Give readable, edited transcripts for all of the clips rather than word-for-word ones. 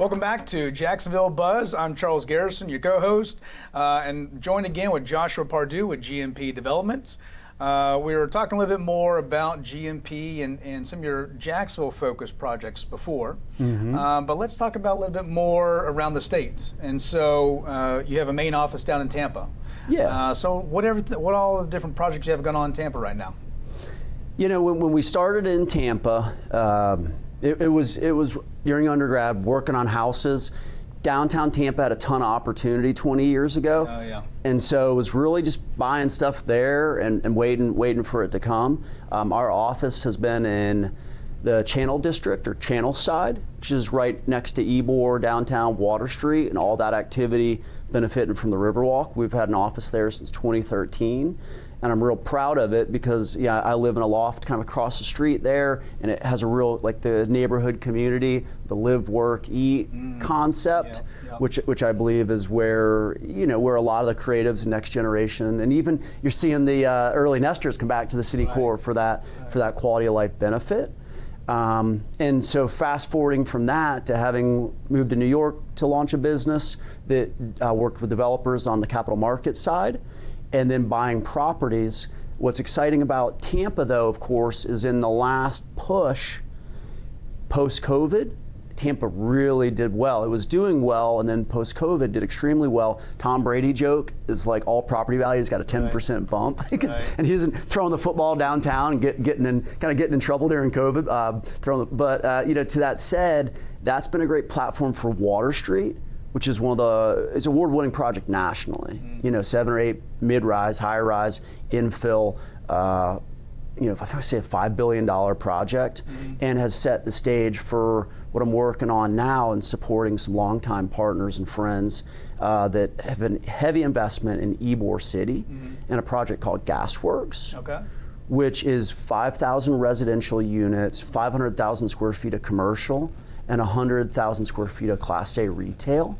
Welcome back to Jacksonville Buzz. I'm Charles Garrison, your co-host, and joined again with Joshua Pardue with GNP Developments. We were talking a little bit more about GNP and some of your Jacksonville-focused projects before, but let's talk about a little bit more around the state. And so you have a main office down in Tampa. Yeah. So what all the different projects you have going on in Tampa right now? You know, when we started in Tampa, it was during undergrad working on houses. Downtown Tampa had a ton of opportunity 20 years ago. Oh, yeah. And so it was really just buying stuff there and waiting for it to come. Our office has been in the Channel District, or Channel Side, which is right next to Ybor, downtown Water Street, and all that activity benefiting from the Riverwalk. We've had an office there since 2013. And I'm real proud of it because, yeah, I live in a loft kind of across the street there, and it has a real, like, the neighborhood community, the live, work, eat concept, which I believe is where, you know, where a lot of the creatives and next generation, and even you're seeing the early nesters come back to the city core for that quality of life benefit. And so fast forwarding from that to having moved to New York to launch a business that worked with developers on the capital market side, and then buying properties. What's exciting about Tampa, though, of course, is in the last push post-COVID, Tampa really did well. It was doing well, and then post-COVID did extremely well. Tom Brady joke is like all property values got a 10% bump, and he isn't throwing the football downtown and getting in trouble during COVID. You know, to that said, that's been a great platform for Water Street, which is it's an award-winning project nationally. You know, 7 or 8 mid-rise, high-rise, infill. You know, I think I say a $5 billion project, and has set the stage for what I'm working on now and supporting some longtime partners and friends that have been heavy investment in Ybor City and a project called Gasworks. Okay. Which is 5,000 residential units, 500,000 square feet of commercial, and 100,000 square feet of Class A retail.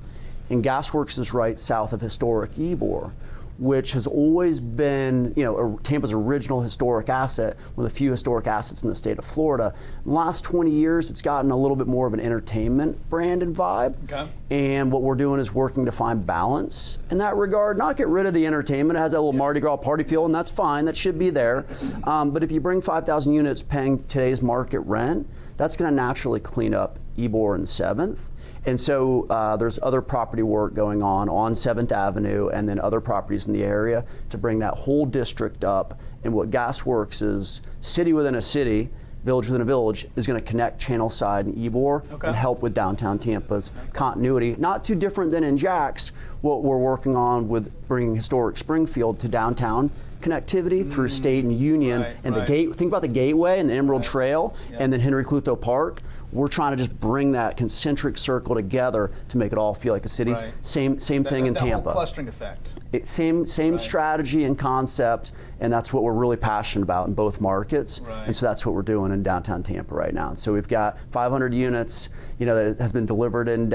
And Gasworks is right south of historic Ybor, which has always been, you know, Tampa's original historic asset, one of the few historic assets in the state of Florida. In the last 20 years, it's gotten a little bit more of an entertainment brand and vibe. Okay. And what we're doing is working to find balance in that regard, not get rid of the entertainment. It has that little Mardi Gras party feel, and that's fine, that should be there. But if you bring 5,000 units paying today's market rent, that's gonna naturally clean up Ybor and 7th. And so there's other property work going on 7th Avenue and then other properties in the area to bring that whole district up. And what Gasworks is, city within a city, village within a village, is going to connect Channel Side and Ybor and help with downtown Tampa's continuity. Not too different than in Jax, what we're working on with bringing historic Springfield to downtown connectivity through State and Union and the gate. Think about the Gateway and the Emerald Trail and then Henry Clutho Park. We're trying to just bring that concentric circle together to make it all feel like a city. Same thing in Tampa. Whole clustering effect. Same strategy and concept, and that's what we're really passionate about in both markets. And so that's what we're doing in downtown Tampa right now. So we've got 500 units, you know, that has been delivered in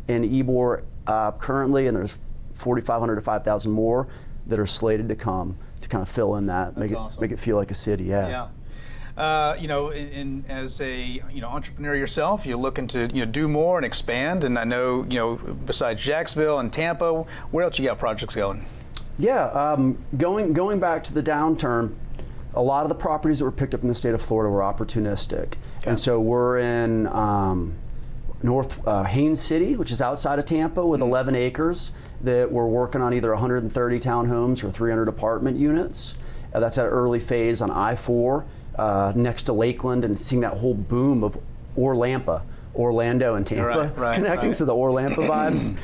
Ybor currently, and there's 4,500 to 5,000 more that are slated to come to kind of fill in that, make it feel like a city. Yeah. You know, as a entrepreneur yourself, you're looking to do more and expand. And I know besides Jacksonville and Tampa, where else you got projects going? Yeah, going back to the downturn, a lot of the properties that were picked up in the state of Florida were opportunistic, and so we're in North Haines City, which is outside of Tampa, with 11 acres that we're working on either 130 townhomes or 300 apartment units. That's at early phase on I-4. Next to Lakeland, and seeing that whole boom of Orlando and Tampa connecting, so the Orlando vibes.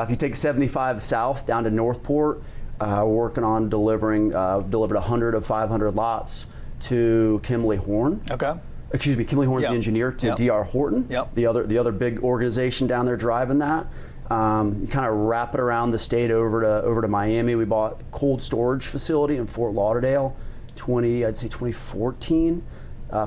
If you take 75 south down to Northport, we're working on delivered 100 of 500 lots to Kimley Horn. Okay. Excuse me, Kimley Horn's the engineer to D.R. Horton, the other big organization down there driving that. You kind of wrap it around the state over to Miami. We bought a cold storage facility in Fort Lauderdale. 2014,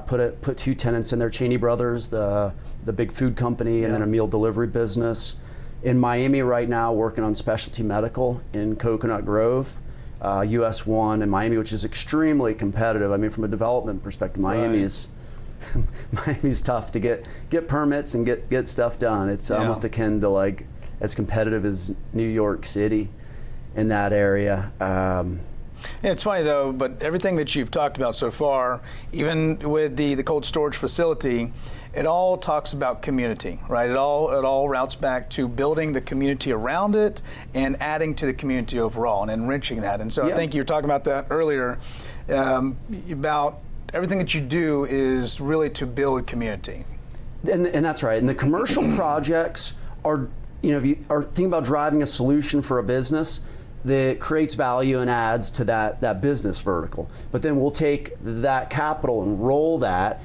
put 2 tenants in there, Cheney Brothers, the big food company, and then a meal delivery business. In Miami right now, working on specialty medical in Coconut Grove, US 1 in Miami, which is extremely competitive. I mean, from a development perspective, Miami is Miami's tough to get permits and get stuff done. It's almost akin to like as competitive as New York City in that area. Yeah, it's funny though, but everything that you've talked about so far, even with the cold storage facility, it all talks about community, right? It all routes back to building the community around it and adding to the community overall and enriching that. And so I think you were talking about that earlier, about everything that you do is really to build community. And that's right. And the commercial projects are, if you are thinking about driving a solution for a business that creates value and adds to that business vertical. But then we'll take that capital and roll that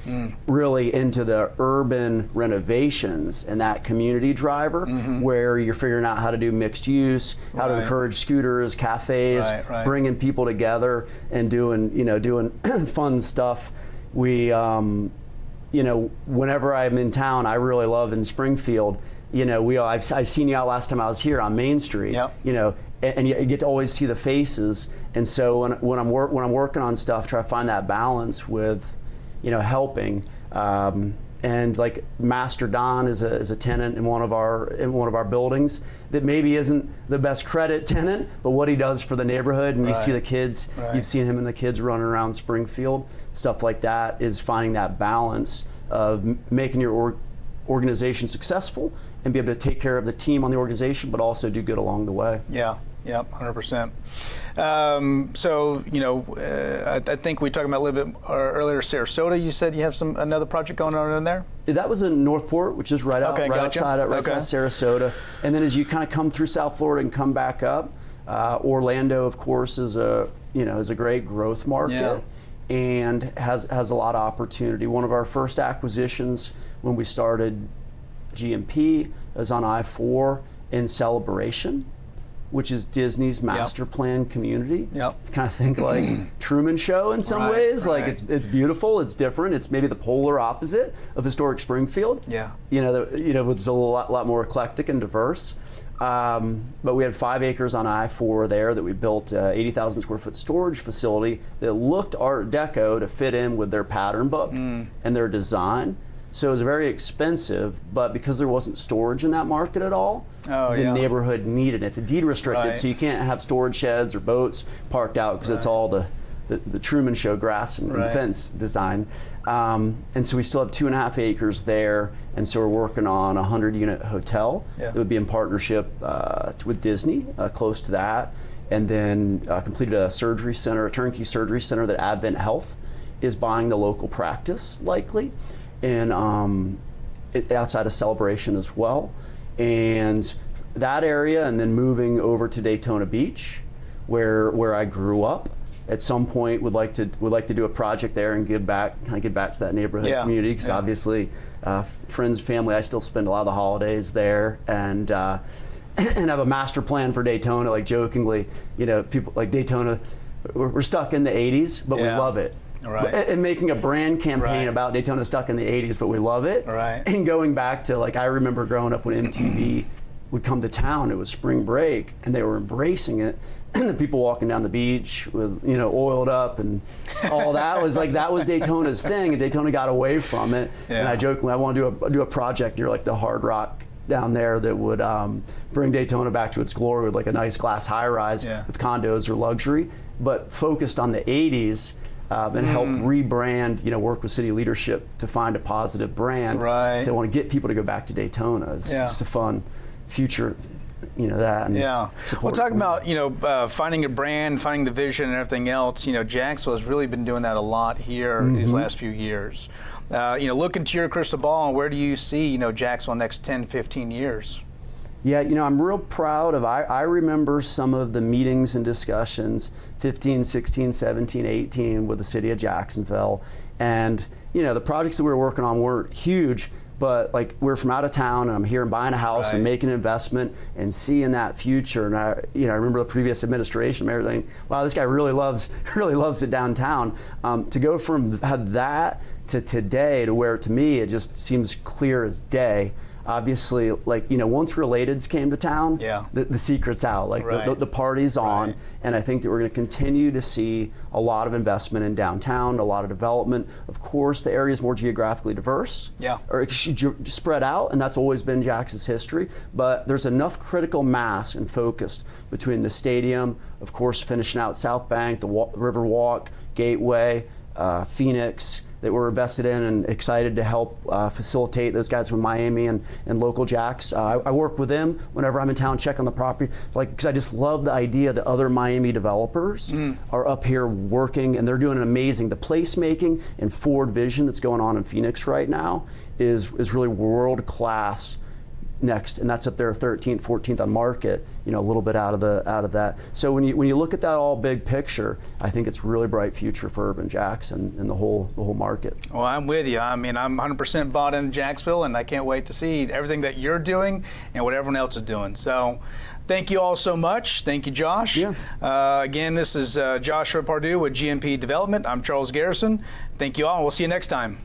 really into the urban renovations and that community driver where you're figuring out how to do mixed use, how to encourage scooters, cafes, bringing people together and doing fun stuff. We, whenever I'm in town, I really love in Springfield, I've seen you out last time I was here on Main Street, and you get to always see the faces. And so when I'm working on stuff, try to find that balance with, helping. And like Master Don is a tenant in one of our buildings that maybe isn't the best credit tenant, but what he does for the neighborhood, and you see the kids, you've seen him and the kids running around Springfield, stuff like that is finding that balance of making your organization successful and be able to take care of the team on the organization, but also do good along the way. Yeah, 100%. I think we talked about a little bit earlier, Sarasota. You said you have another project going on in there? That was in Northport, which is right outside Sarasota. And then as you kind of come through South Florida and come back up, Orlando, of course, is a great growth market and has a lot of opportunity. One of our first acquisitions when we started GNP is on I-4 in Celebration, which is Disney's master plan community. Kind of think like Truman Show in some ways. Like it's beautiful, it's different. It's maybe the polar opposite of historic Springfield. It's a lot more eclectic and diverse. But we had 5 acres on I-4 there that we built 80,000 square foot storage facility that looked Art Deco to fit in with their pattern book and their design. So it was very expensive, but because there wasn't storage in that market at all, the neighborhood needed it. It's a deed restricted, so you can't have storage sheds or boats parked out because it's all the Truman Show grass and fence design. And so we still have 2.5 acres there, and so we're working on a 100-unit hotel. It would be in partnership with Disney, close to that, and then completed a turnkey surgery center that Advent Health is buying the local practice, likely. And outside of Celebration as well, and that area, and then moving over to Daytona Beach, where I grew up. At some point, would like to do a project there and give back to that neighborhood community, because obviously, friends, family, I still spend a lot of the holidays there, and have a master plan for Daytona. Like jokingly, people like Daytona, we're stuck in the '80s, but we love it. And making a brand campaign about Daytona stuck in the 80s, but we love it. And going back to, like, I remember growing up when MTV would come to town, it was spring break, and they were embracing it. And the people walking down the beach with, oiled up and all that was Daytona's thing, and Daytona got away from it. And I jokingly, I want to do a project near like the Hard Rock down there that would bring Daytona back to its glory with like a nice glass high-rise with condos or luxury, but focused on the 80s. And help rebrand, work with city leadership to find a positive brand. To want to get people to go back to Daytona. It's just a fun future, that. And Well, talking about, finding a brand, finding the vision and everything else, Jacksonville has really been doing that a lot here these last few years. Look into your crystal ball, and where do you see, Jacksonville next 10, 15 years? Yeah, I'm real proud of, I remember some of the meetings and discussions 15, 16, 17, 18 with the city of Jacksonville. And, the projects that we were working on weren't huge, but like we're from out of town and I'm here and buying a house and making an investment and seeing that future. And I remember the previous administration and everything, wow, this guy really loves it downtown. To go from that to today to where, to me, it just seems clear as day. obviously, like, once Relateds came to town, Yeah. the secret's out. Like, Right. the party's on. Right. And I think that we're going to continue to see a lot of investment in downtown, a lot of development. Of course, the area is more geographically diverse, Yeah. or spread out, and that's always been Jackson's history. But there's enough critical mass and focus between the stadium, of course, finishing out South Bank, the River Walk, Gateway, Phoenix, that we're invested in and excited to help facilitate those guys from Miami and local Jacks. I work with them whenever I'm in town, check on the property, because I just love the idea that other Miami developers are up here working, and they're doing an amazing. The placemaking and forward vision that's going on in Phoenix right now is really world class. Next, and that's up there 13th, 14th on Market, a little bit out of that. So when you look at that all big picture, I think it's really bright future for urban Jacks and the whole market. Well, I'm with you. I mean, I'm 100% bought into Jacksonville, and I can't wait to see everything that you're doing and what everyone else is doing. So thank you all so much. Thank you, Josh. Yeah. Again, this is Joshua Pardue with GNP Development. I'm Charles Garrison. Thank you all. We'll see you next time.